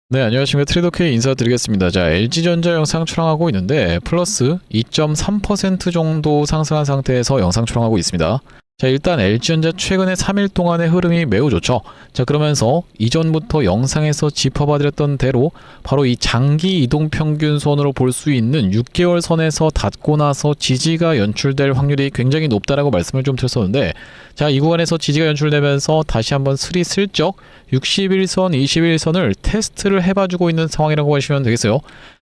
네, 안녕하십니까. 트레이더K 인사드리겠습니다. 자, LG전자 영상 촬영하고 있는데 플러스 2.3% 정도 상승한 상태에서 영상 촬영하고 있습니다. 자, 일단 LG전자 최근에 3일 동안의 흐름이 매우 좋죠. 자, 그러면서 이전부터 영상에서 짚어봐드렸던 대로 바로 이 장기 이동평균선으로 볼 수 있는 6개월 선에서 닿고 나서 지지가 연출될 확률이 굉장히 높다라고 말씀을 좀 드렸었는데, 자, 이 구간에서 지지가 연출되면서 다시 한번 슬쩍 61선, 21선을 테스트를 해봐주고 있는 상황이라고 보시면 되겠어요.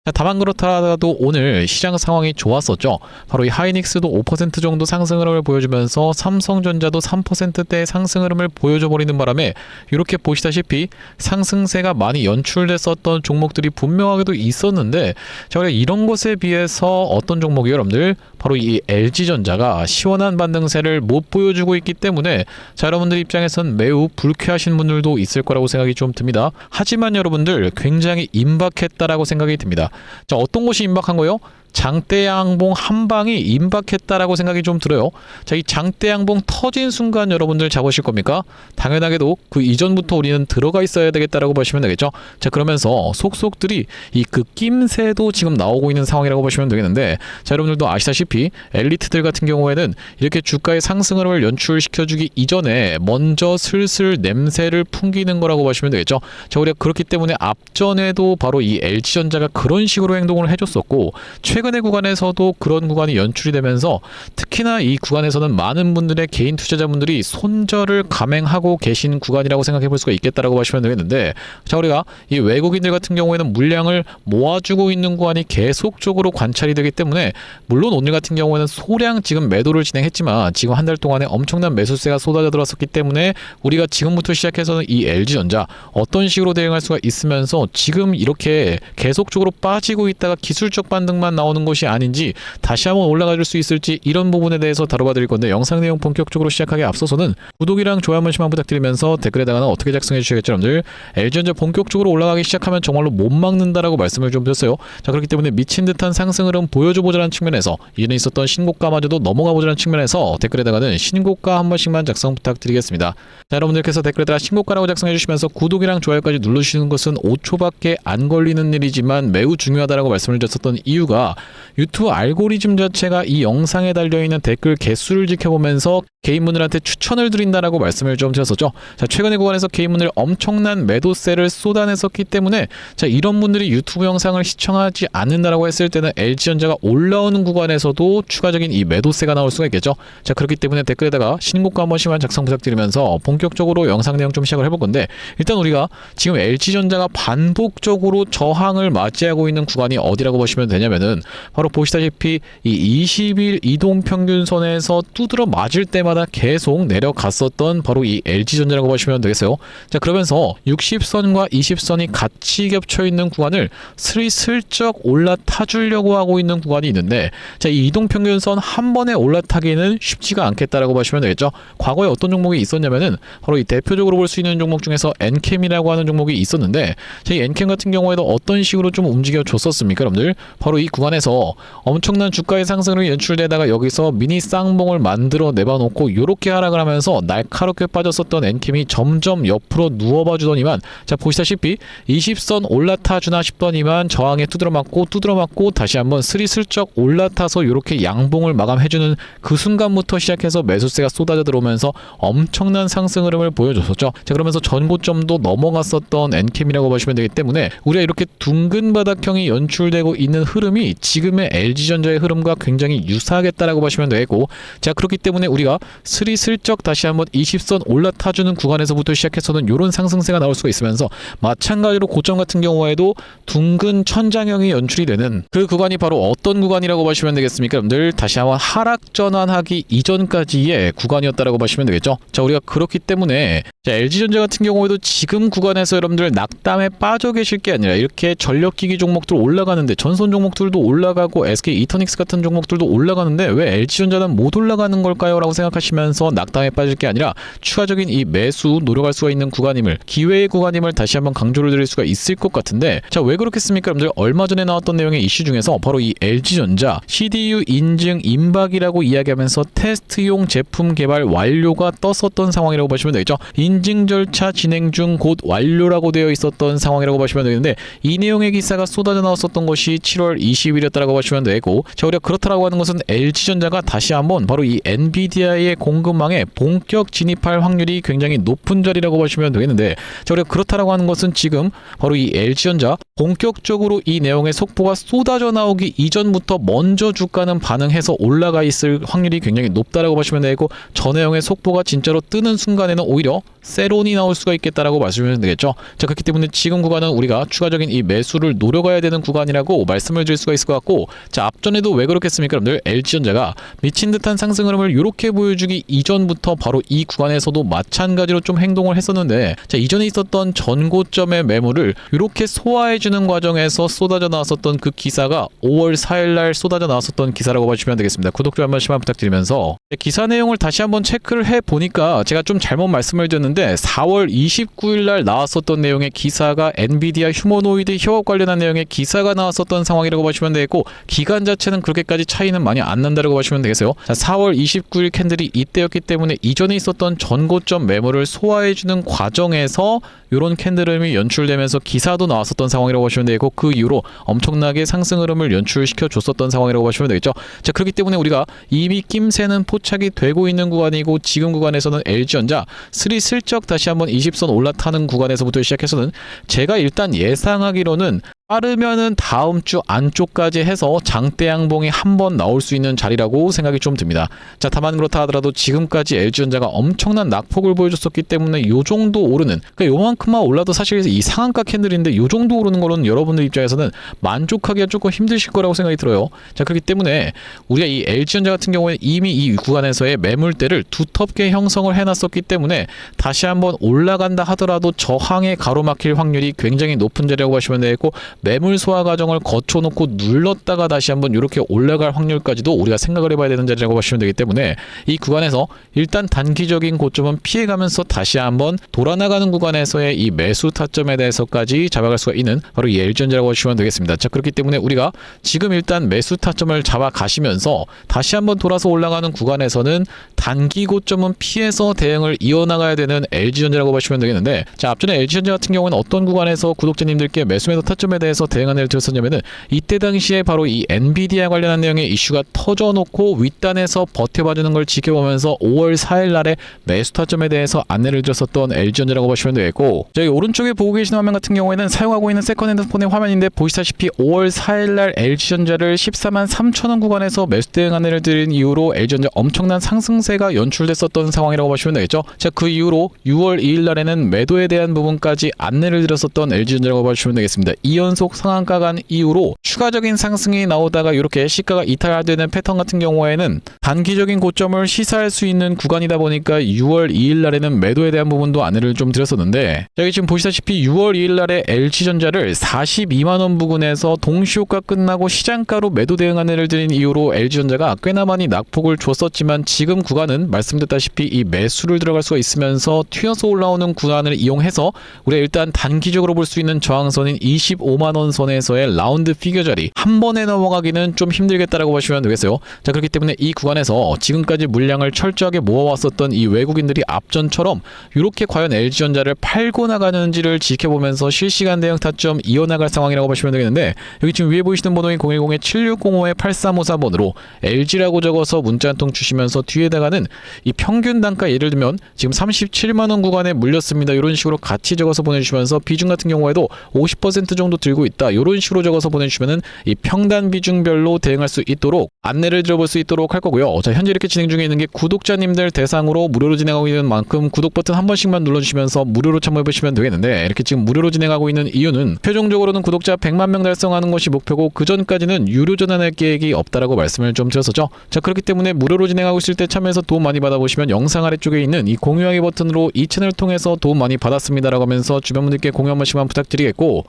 자, 다만 그렇더라도 오늘 시장 상황이 좋았었죠. 바로 이 하이닉스도 5% 정도 상승 흐름을 보여주면서 삼성전자도 3%대의 상승 흐름을 보여줘 버리는 바람에 이렇게 보시다시피 상승세가 많이 연출됐었던 종목들이 분명하게도 있었는데, 자, 그래 이런 것에 비해서 어떤 종목이 여러분들 바로 이 LG전자가 시원한 반등세를 못 보여주고 있기 때문에, 자, 여러분들 입장에선 매우 불쾌하신 분들도 있을 거라고 생각이 좀 듭니다. 하지만 여러분들 굉장히 임박했다라고 생각이 듭니다. 자, 어떤 것이 임박한 거요? 장대양봉 한 방이 임박했다라고 생각이 좀 들어요. 자, 이 장대양봉 터진 순간 여러분들 잡으실 겁니까? 당연하게도 그 이전부터 우리는 들어가 있어야 되겠다라고 보시면 되겠죠. 자, 그러면서 속속들이 이 그 낌새도 지금 나오고 있는 상황이라고 보시면 되겠는데, 자, 여러분들도 아시다시피 엘리트들 같은 경우에는 이렇게 주가의 상승 흐름을 연출시켜주기 이전에 먼저 슬슬 냄새를 풍기는 거라고 보시면 되겠죠. 자, 우리가 그렇기 때문에 앞전에도 바로 이 LG전자가 그런 식으로 행동을 해줬었고, 최근의 구간에서도 그런 구간이 연출이 되면서 특히나 이 구간에서는 많은 분들의 개인 투자자분들이 손절을 감행하고 계신 구간이라고 생각해 볼 수가 있겠다라고 보시면 되겠는데, 자, 우리가 이 외국인들 같은 경우에는 물량을 모아주고 있는 구간이 계속적으로 관찰이 되기 때문에, 물론 오늘 같은 경우에는 소량 지금 매도를 진행했지만 지금 한 달 동안에 엄청난 매수세가 쏟아져 들어왔었기 때문에 우리가 지금부터 시작해서는 이 LG전자 어떤 식으로 대응할 수가 있으면서 지금 이렇게 계속적으로 빠지고 있다가 기술적 반등만 나오는 것이 아닌지 다시 한번 올라가 줄 수 있을지, 이런 부분에 대해서 다뤄봐 드릴 건데, 영상 내용 본격적으로 시작하기 앞서서는 구독이랑 좋아요 한 번씩만 부탁드리면서 댓글에다가는 어떻게 작성해 주시겠죠 여러분들. LG전자 본격적으로 올라가기 시작하면 정말로 못 막는다라고 말씀을 좀 드렸어요. 자, 그렇기 때문에 미친 듯한 상승 흐름 보여줘 보자는 측면에서, 이전에 있었던 신고가마저도 넘어가 보자는 측면에서 댓글에다가는 신고가 한 번씩만 작성 부탁드리겠습니다. 자, 여러분들께서 댓글에다가 신고가라고 작성해 주시면서 구독이랑 좋아요까지 눌러주시는 것은 5초밖에 안 걸리는 일이지만 매우 중요하다라고 말씀을 드렸었던 이유가, 유튜브 알고리즘 자체가 이 영상에 달려있는 댓글 개수를 지켜보면서 개인분들한테 추천을 드린다라고 말씀을 좀 드렸었죠. 자, 최근의 구간에서 개인분들 엄청난 매도세를 쏟아냈었기 때문에, 자, 이런 분들이 유튜브 영상을 시청하지 않는다라고 했을 때는 LG전자가 올라오는 구간에서도 추가적인 이 매도세가 나올 수가 있겠죠. 자, 그렇기 때문에 댓글에다가 신고가 한 번씩만 작성 부탁드리면서 본격적으로 영상 내용 좀 시작을 해볼 건데, 일단 우리가 지금 LG전자가 반복적으로 저항을 맞이하고 있는 구간이 어디라고 보시면 되냐면은, 바로 보시다시피 이 20일 이동평균선에서 두드러 맞을 때마다 계속 내려갔었던 바로 이 LG전자라고 보시면 되겠어요. 자, 그러면서 60선과 20선이 같이 겹쳐 있는 구간을 슬쩍 올라타 주려고 하고 있는 구간이 있는데, 자, 이 이동평균선 한 번에 올라타기는 쉽지가 않겠다라고 보시면 되겠죠. 과거에 어떤 종목이 있었냐면은 바로 이 대표적으로 볼 수 있는 종목 중에서 엔캠이라고 하는 종목이 있었는데, 자, 이 엔캠 같은 경우에도 어떤 식으로 좀 움직여 줬었습니까 여러분들? 바로 이 구간에서 엄청난 주가의 상승으로 연출되다가 여기서 미니 쌍봉을 만들어 내봐놓고 요렇게 하락을 하면서 날카롭게 빠졌었던 엔캠이 점점 옆으로 누워봐 주더니만, 자, 보시다시피 20선 올라타 주나 싶더니만 저항에 두드러 맞고 다시 한번 슬쩍 올라타서 요렇게 양봉을 마감해주는 그 순간부터 시작해서 매수세가 쏟아져 들어오면서 엄청난 상승 흐름을 보여줬었죠. 자, 그러면서 전고점도 넘어갔었던 엔캠이라고 보시면 되기 때문에, 우리가 이렇게 둥근 바닥형이 연출되고 있는 흐름이 지금의 LG전자의 흐름과 굉장히 유사하겠다라고 보시면 되겠고, 자, 그렇기 때문에 우리가 슬쩍 다시 한번 20선 올라타주는 구간에서부터 시작해서는 이런 상승세가 나올 수가 있으면서, 마찬가지로 고점 같은 경우에도 둥근 천장형이 연출이 되는 그 구간이 바로 어떤 구간이라고 보시면 되겠습니까 여러분들? 다시 한번 하락 전환하기 이전까지의 구간이었다라고 보시면 되겠죠. 자, 우리가 그렇기 때문에, 자, LG전자 같은 경우에도 지금 구간에서 여러분들 낙담에 빠져 계실 게 아니라 이렇게 전력기기 종목들 올라가는데, 전선 종목들도 올라가고 SK 이터닉스 같은 종목들도 올라가는데 왜 LG전자는 못 올라가는 걸까요? 라고 생각하시면 생각하시면서 낙담에 빠질 게 아니라 추가적인 이 매수 노려갈 수가 있는 구간임을, 기회의 구간임을 다시 한번 강조를 드릴 수가 있을 것 같은데, 자, 왜 그렇겠습니까? 여러분들 얼마 전에 나왔던 내용의 이슈 중에서 바로 이 LG전자 CDU 인증 임박이라고 이야기하면서 테스트용 제품 개발 완료가 떴었던 상황이라고 보시면 되겠죠. 인증 절차 진행 중 곧 완료라고 되어 있었던 상황이라고 보시면 되는데, 이 내용의 기사가 쏟아져 나왔었던 것이 7월 20일이었다라고 보시면 되고, 자, 우리가 그렇다라고 하는 것은 LG전자가 다시 한번 바로 이 엔비디아의 공급망에 본격 진입할 확률이 굉장히 높은 자리라고 보시면 되겠는데, 자, 우리가 그렇다라고 하는 것은 지금 바로 이 LG전자 본격적으로 이 내용의 속보가 쏟아져 나오기 이전부터 먼저 주가는 반응해서 올라가 있을 확률이 굉장히 높다라고 보시면 되고, 저 내용의 속보가 진짜로 뜨는 순간에는 오히려 세론이 나올 수가 있겠다라고 말씀하시면 되겠죠. 자, 그렇기 때문에 지금 구간은 우리가 추가적인 이 매수를 노려가야 되는 구간이라고 말씀을 드릴 수가 있을 것 같고, 자, 앞전에도 왜 그렇겠습니까? 여러분들 LG전자가 미친 듯한 상승 흐름을 이렇게 보여주기 이전부터 바로 이 구간에서도 마찬가지로 좀 행동을 했었는데, 자, 이전에 있었던 전고점의 매물을 이렇게 소화해주는 과정에서 쏟아져 나왔었던 그 기사가 5월 4일날 쏟아져 나왔었던 기사라고 봐주시면 되겠습니다. 구독 좀 한 번씩만 부탁드리면서, 기사 내용을 다시 한번 체크를 해보니까 제가 좀 잘못 말씀을 드렸는데, 4월 29일날 나왔었던 내용의 기사가 엔비디아 휴머노이드 협업 관련한 내용의 기사가 나왔었던 상황이라고 보시면 되겠고, 기간 자체는 그렇게까지 차이는 많이 안 난다라고 보시면 되겠어요. 자, 4월 29일 캔들이 이때였기 때문에 이전에 있었던 전고점 매물을 소화해주는 과정에서 이런 캔들 흐름이 연출되면서 기사도 나왔었던 상황이라고 보시면 되고, 그 이후로 엄청나게 상승 흐름을 연출시켜 줬었던 상황이라고 보시면 되겠죠. 자, 그렇기 때문에 우리가 이미 낌새는 포착이 되고 있는 구간이고, 지금 구간에서는 LG전자 슬쩍 다시 한번 20선 올라타는 구간에서부터 시작해서는 제가 일단 예상하기로는 빠르면은 다음 주 안쪽까지 해서 장대 양봉이 한 번 나올 수 있는 자리라고 생각이 좀 듭니다. 자, 다만 그렇다 하더라도 지금까지 LG전자가 엄청난 낙폭을 보여줬었기 때문에 요 정도 오르는, 그러니까 요만큼만 올라도 사실 이 상한가 캔들인데 요 정도 오르는 거는 여러분들 입장에서는 만족하기가 조금 힘드실 거라고 생각이 들어요. 자, 그렇기 때문에 우리가 이 LG전자 같은 경우에 이미 이 구간에서의 매물대를 두텁게 형성을 해놨었기 때문에 다시 한번 올라간다 하더라도 저항에 가로막힐 확률이 굉장히 높은 자리라고 보시면 되겠고, 매물 소화 과정을 거쳐놓고 눌렀다가 다시 한번 이렇게 올라갈 확률까지도 우리가 생각을 해봐야 되는 자리라고 보시면 되기 때문에, 이 구간에서 일단 단기적인 고점은 피해가면서 다시 한번 돌아나가는 구간에서의 이 매수 타점에 대해서까지 잡아갈 수가 있는 바로 이 LG전자라고 보시면 되겠습니다. 자, 그렇기 때문에 우리가 지금 일단 매수 타점을 잡아가시면서 다시 한번 돌아서 올라가는 구간에서는 단기 고점은 피해서 대응을 이어나가야 되는 LG전자라고 보시면 되겠는데, 자, 앞전에 LG전자 같은 경우는 어떤 구간에서 구독자님들께 매수매도 타점에 대해서 대응한 예를 들었었냐면은, 이때 당시에 바로 이 엔비디아 관련한 내용의 이슈가 터져놓고 윗단에서 버텨봐주는 걸 지켜보면서 5월 4일 날에 매수 타점에 대해서 안내를 드렸었던 LG전자라고 보시면 되겠고, 저희 오른쪽에 보고 계시는 화면 같은 경우에는 사용하고 있는 세컨핸드 폰의 화면인데, 보시다시피 5월 4일 날 LG전자를 14만 3천원 구간에서 매수 대응 안내를 드린 이후로 LG전자 엄청난 상승세가 연출됐었던 상황이라고 보시면 되겠죠. 자, 그 이후로 6월 2일 날에는 매도에 대한 부분까지 안내를 드렸었던 LG전자라고 보시면 되겠습니다. 2연속 상한가 간 이후로 추가적인 상승이 나오다가 이렇게 시가가 이탈되는 패턴 같은 경우에는 단기적인 고점을 시사할 수 있는 구간이다 보니까 6월 2일 날에는 매도에 대한 부분도 안내를 좀 드렸었는데, 여기 지금 보시다시피 6월 2일 날에 LG전자를 42만원 부근에서 동시효과 끝나고 시장가로 매도 대응 안내를 드린 이후로 LG전자가 꽤나 많이 낙폭을 줬었지만, 지금 구간은 말씀드렸다시피 이 매수를 들어갈 수가 있으면서 튀어서 올라오는 구간을 이용해서 우리가 일단 단기적으로 볼 수 있는 저항선인 25만원 선에서의 라운드 피겨 자리 한 번에 넘어가기는 좀 힘들겠다라고 보시면 되겠어요. 자, 그렇기 때문에 이 구간에서 지금까지 물량을 철저하게 모아왔었던 이 외국인들이 앞전처럼 이렇게 과연 LG전자를 팔고 나가는지를 지켜보면서 실시간 대응 타점 이어나갈 상황이라고 보시면 되겠는데, 여기 지금 위에 보이시는 번호인 010-7605-8354번으로 LG라고 적어서 문자 한 통 주시면서 뒤에다가는 이 평균 단가, 예를 들면 지금 37만원 구간에 물렸습니다, 이런 식으로 같이 적어서 보내주시면서 비중 같은 경우에도 50% 정도 들고 있다, 이런 식으로 적어서 보내주시면은 이 평단 비중별로 대응할 수 있도록 안내를 드려볼 수 있도록 할 거고요. 자, 현재 이렇게 진행 중에 있는 게 구독자님들 대상으로 무료로 진행하고 있는 만큼 구독 버튼 한 번씩만 눌러주시면서 무료로 참여해보시면 되겠는데, 이렇게 지금 무료로 진행하고 있는 이유는 최종적으로는 구독자 100만 명 달성하는 것이 목표고, 그 전까지는 유료 전환할 계획이 없다라고 말씀을 좀 드렸었죠. 자, 그렇기 때문에 무료로 진행하고 있을 때 참여해서 도움 많이 받아보시면 영상 아래쪽에 있는 이 공유하기 버튼으로 이 채널 통해서 도움 많이 받았습니다라고 하면서 주변 분들께 공유 한 번씩만 부탁드리겠고,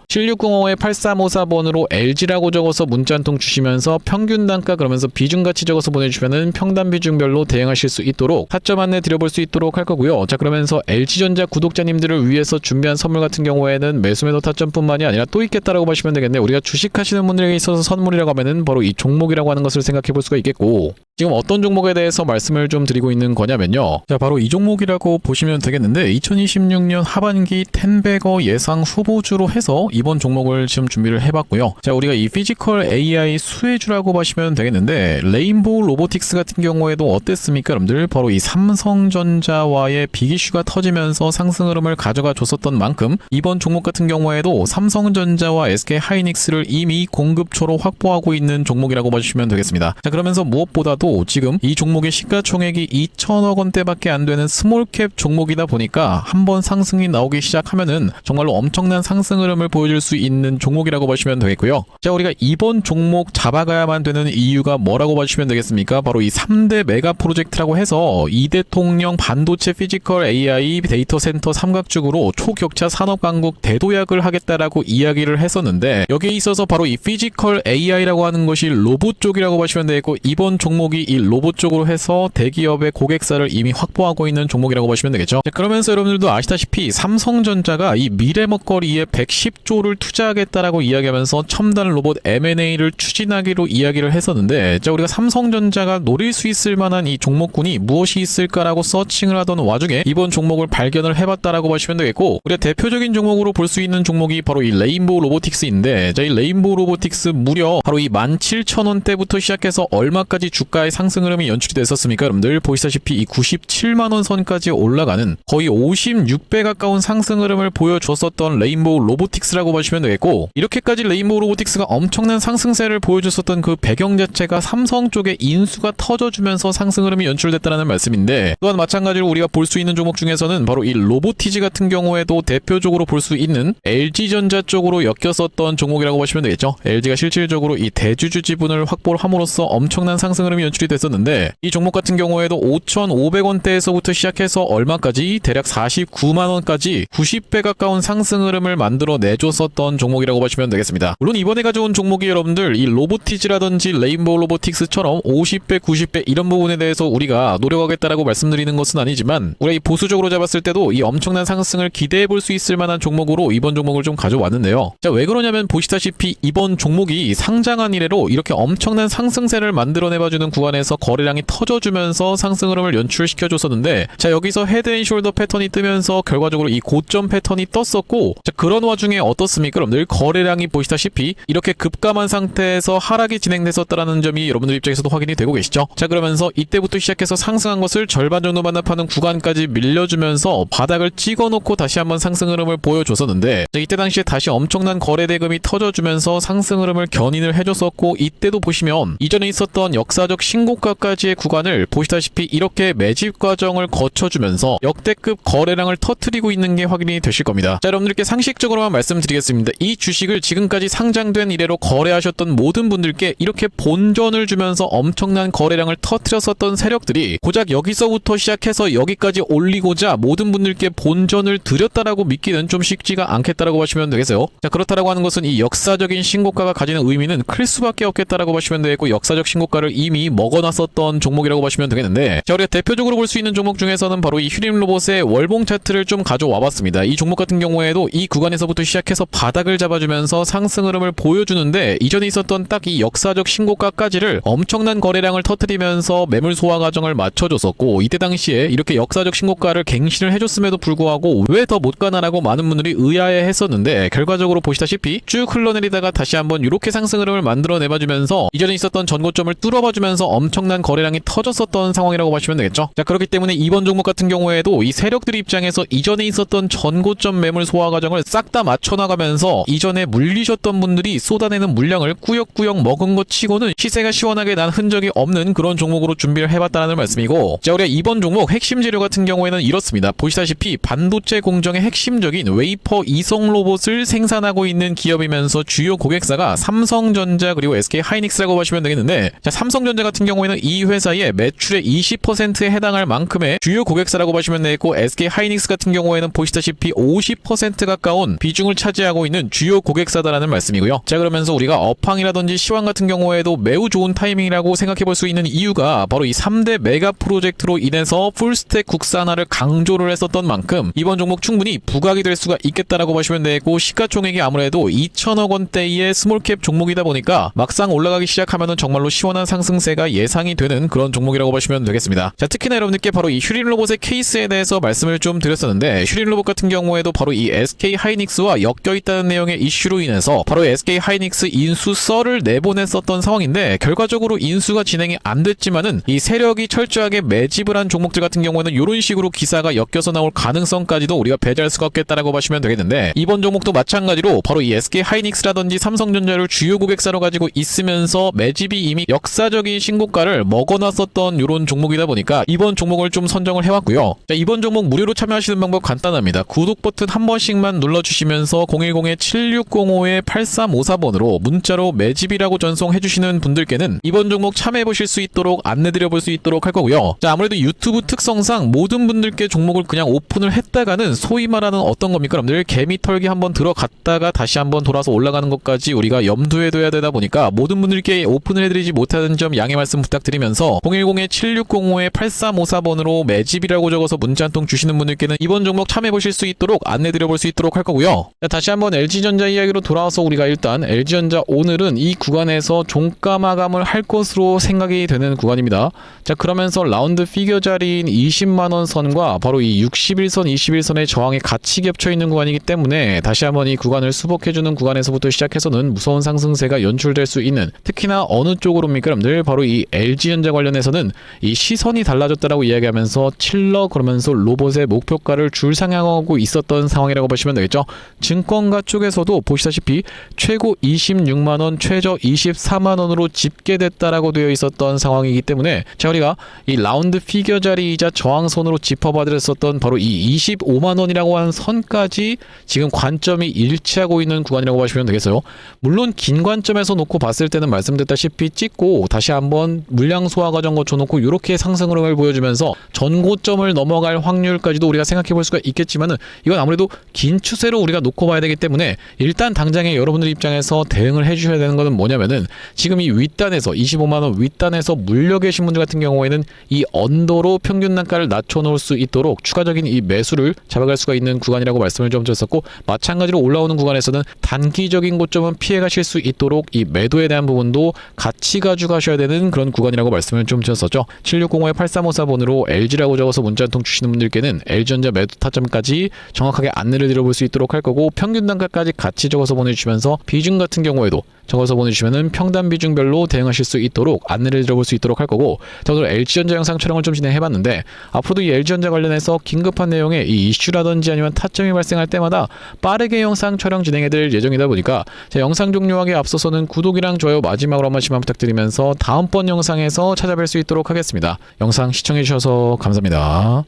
8354번으로 LG라고 적어서 문자 한 통 주시면서 평균 단가 그러면서 비중같이 적어서 보내주시면은 평단 비중별로 대응하실 수 있도록 타점 안내 드려볼 수 있도록 할 거고요. 자, 그러면서 LG전자 구독자님들을 위해서 준비한 선물 같은 경우에는 매수매도 타점뿐만이 아니라 또 있겠다라고 보시면 되겠네요. 우리가 주식하시는 분들에게 있어서 선물이라고 하면은 바로 이 종목이라고 하는 것을 생각해 볼 수가 있겠고, 지금 어떤 종목에 대해서 말씀을 좀 드리고 있는 거냐면요. 자, 바로 이 종목이라고 보시면 되겠는데 2026년 하반기 텐베거 예상 후보주로 해서 이번 종목을 지금 준비를 해봤고요. 자, 우리가 이 피지컬 AI 수혜주라고 보시면 되겠는데 레인보우 로보틱스 같은 경우에도 어땠습니까, 여러분들? 바로 이 삼성전자와의 빅이슈가 터지면서 상승 흐름을 가져가 줬었던 만큼 이번 종목 같은 경우에도 삼성전자와 SK하이닉스를 이미 공급초로 확보하고 있는 종목이라고 봐주시면 되겠습니다. 자, 그러면서 무엇보다도 지금 이 종목의 시가총액이 2천억 원대밖에 안 되는 스몰캡 종목이다 보니까 한번 상승이 나오기 시작하면은 정말로 엄청난 상승 흐름을 보여줄 수 있는 종목이라고 보시면 되겠고요. 자, 우리가 이번 종목 잡아가야만 되는 이유가 뭐라고 봐주시면 되겠습니까? 바로 이 3대 메가 프로젝트라고 해서 이대통령 반도체 피지컬 AI 데이터 센터 삼각죽으로 초격차 산업 강국 대도약을 하겠다라고 이야기를 했었는데, 여기에 있어서 바로 이 피지컬 AI라고 하는 것이 로봇 쪽이라고 보시면 되겠고, 이번 종목이 이 로봇 쪽으로 해서 대기업의 고객사를 이미 확보하고 있는 종목이라고 보시면 되겠죠. 자, 그러면서 여러분들도 아시다시피 삼성전자가 이 미래 먹거리에 110조를 투자하겠다라고 이야기하면서 첨단 로봇 M&A를 추진하기로 이야기를 했었는데, 자, 우리가 삼성전자가 노릴 수 있을 만한 이 종목군이 무엇이 있을까라고 서칭을 하던 와중에 이번 종목을 발견을 해봤다라고 보시면 되겠고, 우리가 대표적인 종목으로 볼 수 있는 종목이 바로 이 레인보우 로보틱스인데, 자, 이 레인보우 로보틱스 무려 바로 이 17,000원대부터 시작해서 얼마까지 주가의 상승 흐름이 연출이 됐었습니까, 여러분들? 보시다시피 이 97만원 선까지 올라가는 거의 56배 가까운 상승 흐름을 보여줬었던 레인보우 로보틱스라고 보시면 되겠고, 이렇게까지 레인보우 로보틱스가 엄청난 상승세를 보여줬었던 그 배경 자체가 삼성 쪽에 인수가 터져주면서 상승 흐름이 연출됐다는 말씀인데, 또한 마찬가지로 우리가 볼 수 있는 종목 중에서는 바로 이 로보티지 같은 경우에도 대표적으로 볼 수 있는 LG전자 쪽으로 엮였었던 종목이라고 보시면 되겠죠. LG가 실질적으로 이 대주주 지분을 확보를 함으로써 엄청난 상승 흐름이 연출이 됐었는데, 이 종목 같은 경우에도 5,500원대에서부터 시작해서 얼마까지 대략 49만원까지 90배 가까운 상승 흐름을 만들어 내줬었던 종목이라고 보시면 되겠습니다. 물론 이번에 가져온 종목이 여러분들 이 로보티지라든지 레인보우 로보틱스처럼 50배, 90배 이런 부분에 대해서 우리가 노력하겠다라고 말씀드리는 것은 아니지만, 우리가 이 보수적으로 잡았을 때도 이 엄청난 상승을 기대해 볼 수 있을 만한 종목으로 이번 종목을 좀 가져왔는데요. 자, 왜 그러냐면 보시다시피 이번 종목이 상장한 이래로 이렇게 엄청난 상승세를 만들어내봐주는 구간에서 거래량이 터져주면서 상승 흐름을 연출시켜줬었는데, 자, 여기서 헤드앤숄더 패턴이 뜨면서 결과적으로 이 고점 패턴이 떴었고, 자, 그런 와중에 어떻습니까, 여러분들? 거래량이 보시다시피 이렇게 급감한 상태에서 하락이 진행됐었다라는 점이 여러분들 입장에서도 확인이 되고 계시죠. 자, 그러면서 이때부터 시작해서 상승한 것을 절반 정도 반납하는 구간까지 밀려주면서 바닥을 찍어놓고 다시 한번 상승 흐름을 보여줬었는데, 자, 이때 당시에 다시 엄청난 거래 대금이 터져주면서 상승 흐름을 견인을 해줬었고, 이때도 보시면 이전에 있었던 역사적 신고가까지의 구간을 보시다시피 이렇게 매집 과정을 거쳐주면서 역대급 거래량을 터뜨리고 있는 게 확인이 되실 겁니다. 자, 여러분들께 상식적으로만 말씀드리겠습니다. 이 주식을 지금까지 상장된 이래로 거래하셨던 모든 분들께 이렇게 본전을 주면서 엄청난 거래량을 터뜨렸었던 세력들이 고작 여기서부터 시작해서 여기까지 올리고자 모든 분들께 본전을 드렸다라고 믿기는 좀 쉽지가 않겠다라고 보시면 되겠어요. 자, 그렇다라고 하는 것은 이 역사적인 신고가가 가지는 의미는 클 수밖에 없겠다라고 보시면 되겠고, 역사적 신고가를 이미 먹어놨었던 종목이라고 보시면 되겠는데, 자, 우리가 대표적으로 볼 수 있는 종목 중에서는 바로 이 휴림 로봇의 월봉 차트를 좀 가져와 봤습니다. 이 종목 같은 경우에도 이 구간에서부터 시작해서 바닥을 잡아주면서 상승 흐름을 보여주는데, 이전에 있었던 딱 이 역사적 신고가까지를 엄청난 거래량을 터뜨리면서 매물 소화 과정을 맞춰줬었고, 이때 당시에 이렇게 역사적 신고가를 갱신을 해줬음에도 불구하고 왜 더 못 가나라고 많은 분들이 의아해 했었는데, 결과적으로 보시다시피 쭉 흘러내리다가 다시 한번 이렇게 상승 흐름을 만들어 내봐주면서 이전에 있었던 전고점을 뚫어봐주면서 엄청난 거래량이 터졌었던 상황이라고 보시면 되겠죠. 자, 그렇기 때문에 이번 종목 같은 경우에도 이 세력들 입장에서 이전에 있었던 전고점 매물 소화 과정을 싹 다 맞춰나가면서 이전에 물리셨던 분들이 쏟아내는 물량을 꾸역꾸역 먹은 것 치고는 시세가 시원하게 난 흔적이 없는 그런 종목으로 준비를 해봤다는 말씀이고, 자, 우리가 이번 종목 핵심 재료 같은 경우에는 이렇습니다. 보시다시피 반도체 공정의 핵심적인 웨이퍼 이성 로봇을 생산하고 있는 기업이면서 주요 고객사가 삼성전자 그리고 SK하이닉스라고 보시면 되겠는데, 자, 삼성전자 같은 같은 경우에는 이 회사의 매출의 20%에 해당할 만큼의 주요 고객사라고 보시면 되겠고, SK 하이닉스 같은 경우에는 보시다시피 50% 가까운 비중을 차지하고 있는 주요 고객사다라는 말씀이고요. 자, 그러면서 우리가 업황이라든지 시황 같은 경우에도 매우 좋은 타이밍이라고 생각해 볼 수 있는 이유가 바로 이 3대 메가 프로젝트로 인해서 풀스택 국산화를 강조를 했었던 만큼 이번 종목 충분히 부각이 될 수가 있겠다라고 보시면 되고, 시가총액이 아무래도 2천억 원대의 스몰캡 종목이다 보니까 막상 올라가기 시작하면은 정말로 시원한 상승세가 예상이 되는 그런 종목이라고 보시면 되겠습니다. 자, 특히나 여러분들께 바로 이 휴린 로봇의 케이스에 대해서 말씀을 좀 드렸었는데, 휴린 로봇 같은 경우에도 바로 이 SK 하이닉스와 엮여 있다는 내용의 이슈로 인해서 바로 SK 하이닉스 인수 썰을 내보냈었던 상황인데, 결과적으로 인수가 진행이 안 됐지만은 이 세력이 철저하게 매집을 한 종목들 같은 경우에는 이런 식으로 기사가 엮여서 나올 가능성까지도 우리가 배제할 수가 없겠다라고 보시면 되겠는데, 이번 종목도 마찬가지로 바로 이 SK 하이닉스라든지 삼성전자를 주요 고객사로 가지고 있으면서 매집이 이미 역사적인 신고가를 먹어놨었던 이런 종목이다 보니까 이번 종목을 좀 선정을 해왔고요. 자, 이번 종목 무료로 참여하시는 방법 간단합니다. 구독 버튼 한 번씩만 눌러주시면서 010-7605-8354번으로 문자로 매집이라고 전송해주시는 분들께는 이번 종목 참여해보실 수 있도록 안내드려볼 수 있도록 할 거고요. 자, 아무래도 유튜브 특성상 모든 분들께 종목을 그냥 오픈을 했다가는 소위 말하는 어떤 겁니까? 여러분들 개미 털기 한번 들어갔다가 다시 한번 돌아서 올라가는 것까지 우리가 염두에 둬야 되다 보니까 모든 분들께 오픈을 해드리지 못하는 점 양해 말씀 부탁드리면서 010-7605-8354번으로 매집이라고 적어서 문자 한 통 주시는 분들께는 이번 종목 참여해보실 수 있도록 안내드려볼 수 있도록 할 거고요. 자, 다시 한번 LG전자 이야기로 돌아와서 우리가 일단 LG전자 오늘은 이 구간에서 종가 마감을 할 것으로 생각이 되는 구간입니다. 자, 그러면서 라운드 피겨 자리인 20만원 선과 바로 이 61선, 21선의 저항이 같이 겹쳐 있는 구간이기 때문에 다시 한번 이 구간을 수복해주는 구간에서부터 시작해서는 무서운 상승세가 연출될 수 있는, 특히나 어느 쪽으로입니까 여러분들? 바로 이 LG전자 관련해서는 이 시선이 달라졌다라고 이야기하면서 칠러 그러면서 로봇의 목표가를 줄상향하고 있었던 상황이라고 보시면 되겠죠. 증권가 쪽에서도 보시다시피 최고 26만원, 최저 24만원으로 집계됐다라고 되어 있었던 상황이기 때문에, 자, 우리가 이 라운드 피겨 자리이자 저항선으로 짚어봐드렸었던 바로 이 25만원이라고 하는 선까지 지금 관점이 일치하고 있는 구간이라고 보시면 되겠어요. 물론 긴 관점에서 놓고 봤을 때는 말씀드렸다시피 찍고 다시 한번 물량 소화 과정 거쳐놓고 이렇게 상승 흐름을 보여주면서 전고점을 넘어갈 확률까지도 우리가 생각해 볼 수가 있겠지만은, 이건 아무래도 긴 추세로 우리가 놓고 봐야 되기 때문에 일단 당장에 여러분들 입장에서 대응을 해주셔야 되는 것은 뭐냐면은, 지금 이 윗단에서 25만원 윗단에서 물려 계신 분들 같은 경우에는 이 언더로 평균 단가를 낮춰놓을 수 있도록 추가적인 이 매수를 잡아갈 수가 있는 구간이라고 말씀을 좀 드렸었고, 마찬가지로 올라오는 구간에서는 단기적인 고점은 피해 가실 수 있도록 이 매도에 대한 부분도 같이 가져가셔야 되는 그런 구간이라고 말씀을 좀 드렸었죠. 7605-8354번으로 LG라고 적어서 문자 한 통 주시는 분들께는 LG전자 매도 타점까지 정확하게 안내를 드려볼 수 있도록 할 거고, 평균 단가까지 같이 적어서 보내주시면서 비중 같은 경우에도 적어서 보내주시면은 평단 비중별로 대응하실 수 있도록 안내를 드려볼 수 있도록 할 거고, 자, 오늘 LG전자 영상 촬영을 좀 진행해봤는데, 앞으로도 이 LG전자 관련해서 긴급한 내용의 이 이슈라든지 아니면 타점이 발생할 때마다 빠르게 영상 촬영 진행해드릴 예정이다 보니까, 자, 영상 종료하기에 앞서서는 구독이랑 좋아요 마지막으로 한 번씩만 부탁드리면서 다음번 영상에서 찾아뵐 수 있도록 하겠습니다. 영상 시청해주셔서 감사합니다.